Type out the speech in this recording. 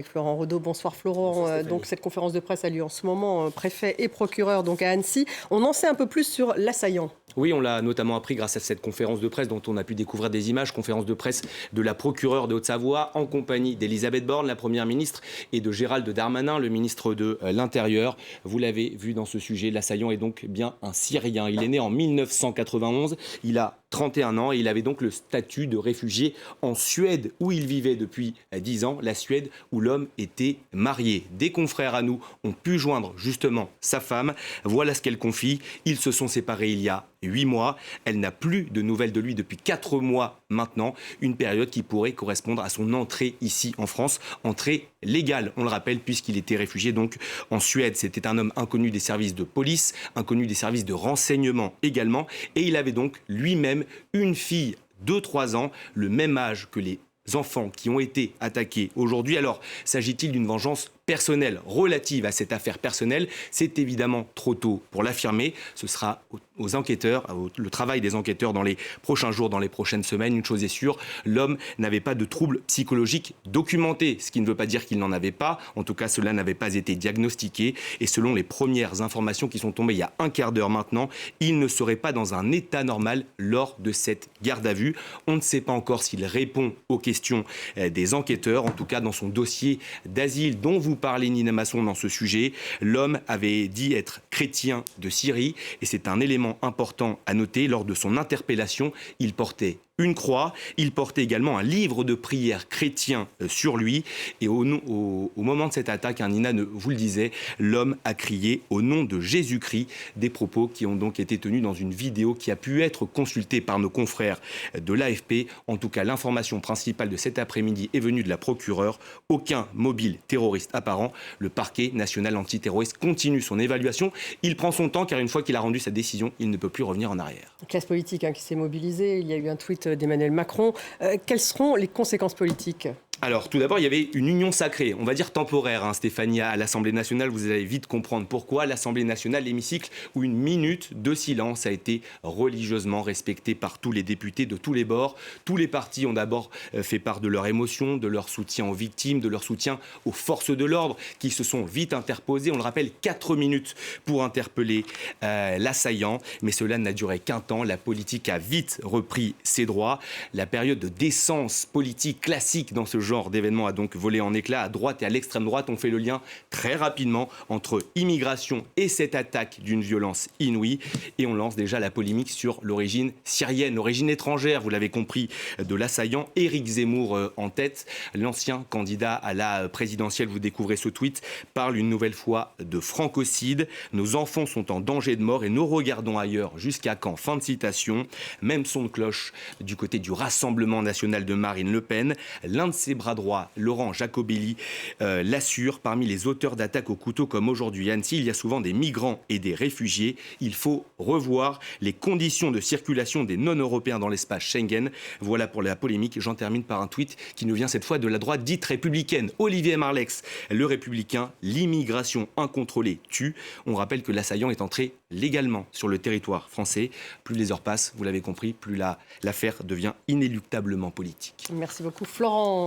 Florent Rodeau, bonsoir Florent. Bonsoir Donc Stéphanie. cette conférence de presse a lieu en ce moment, préfet et procureur donc à Annecy. On en sait un peu plus sur l'assaillant. Oui, on l'a notamment appris grâce à cette conférence de presse dont on a pu découvrir des images, conférence de presse de la procureure de Haute-Savoie en compagnie d'Elisabeth Borne, la première ministre, et de Gérald Darmanin, le ministre de l'Intérieur. Vous l'avez vu dans ce sujet, l'assaillant est donc bien un Syrien. Il est né en 1991, il a 31 ans et il avait donc le statut de réfugié en Suède où il vivait depuis 10 ans, la Suède où l'homme était marié. Des confrères à nous ont pu joindre justement sa femme. Voilà ce qu'elle confie. Ils se sont séparés il y a 8 mois. Elle n'a plus de nouvelles de lui depuis 4 mois maintenant. Une période qui pourrait correspondre à son entrée ici en France. Entrée légale, on le rappelle, puisqu'il était réfugié donc en Suède. C'était un homme inconnu des services de police, inconnu des services de renseignement également. Et il avait donc lui-même une fille de 3 ans, le même âge que les enfants qui ont été attaqués aujourd'hui. Alors, s'agit-il d'une vengeance personnelle, relative à cette affaire personnelle? C'est évidemment trop tôt pour l'affirmer. Ce sera aux enquêteurs, le travail des enquêteurs dans les prochains jours, dans les prochaines semaines. Une chose est sûre, l'homme n'avait pas de troubles psychologiques documentés, ce qui ne veut pas dire qu'il n'en avait pas. En tout cas, cela n'avait pas été diagnostiqué. Et selon les premières informations qui sont tombées il y a un quart d'heure maintenant, il ne serait pas dans un état normal lors de cette garde à vue. On ne sait pas encore s'il répond aux questions des enquêteurs. En tout cas, dans son dossier d'asile dont vous parlez, Nina Masson, dans ce sujet, l'homme avait dit être chrétien de Syrie. Et c'est un élément important à noter. Lors de son interpellation, il portait une croix, il portait également un livre de prière chrétien sur lui. Et au moment de cette attaque, Nina vous le disait, l'homme a crié au nom de Jésus-Christ, des propos qui ont donc été tenus dans une vidéo qui a pu être consultée par nos confrères de l'AFP. En tout cas, l'information principale de cet après-midi est venue de la procureure. Aucun mobile terroriste apparent. Le parquet national antiterroriste continue son évaluation. Il prend son temps car une fois qu'il a rendu sa décision, il ne peut plus revenir en arrière. La classe politique qui s'est mobilisée, il y a eu un tweet d'Emmanuel Macron. Quelles seront les conséquences politiques ? Alors, tout d'abord, il y avait une union sacrée, on va dire temporaire, Stéphanie, à l'Assemblée nationale. Vous allez vite comprendre pourquoi. L'Assemblée nationale, l'hémicycle, où une minute de silence a été religieusement respectée par tous les députés de tous les bords. Tous les partis ont d'abord fait part de leur émotion, de leur soutien aux victimes, de leur soutien aux forces de l'ordre qui se sont vite interposées. On le rappelle, 4 minutes pour interpeller l'assaillant. Mais cela n'a duré qu'un temps. La politique a vite repris ses droits. La période de décence politique classique dans ce genre d'événement a donc volé en éclats. À droite et à l'extrême droite, on fait le lien très rapidement entre immigration et cette attaque d'une violence inouïe. Et on lance déjà la polémique sur l'origine syrienne, l'origine étrangère, vous l'avez compris, de l'assaillant. Éric Zemmour en tête, l'ancien candidat à la présidentielle, vous découvrez ce tweet, parle une nouvelle fois de francocide. Nos enfants sont en danger de mort et nous regardons ailleurs. Jusqu'à quand? Fin de citation. Même son de cloche du côté du Rassemblement national de Marine Le Pen. L'un de ses bras droit, Laurent Jacobelli, l'assure. Parmi les auteurs d'attaques au couteau comme aujourd'hui à Annecy, il y a souvent des migrants et des réfugiés. Il faut revoir les conditions de circulation des non-européens dans l'espace Schengen. Voilà pour la polémique. J'en termine par un tweet qui nous vient cette fois de la droite dite républicaine. Olivier Marleix, le républicain, l'immigration incontrôlée tue. On rappelle que l'assaillant est entré légalement sur le territoire français. Plus les heures passent, vous l'avez compris, plus l'affaire devient inéluctablement politique. Merci beaucoup Florent.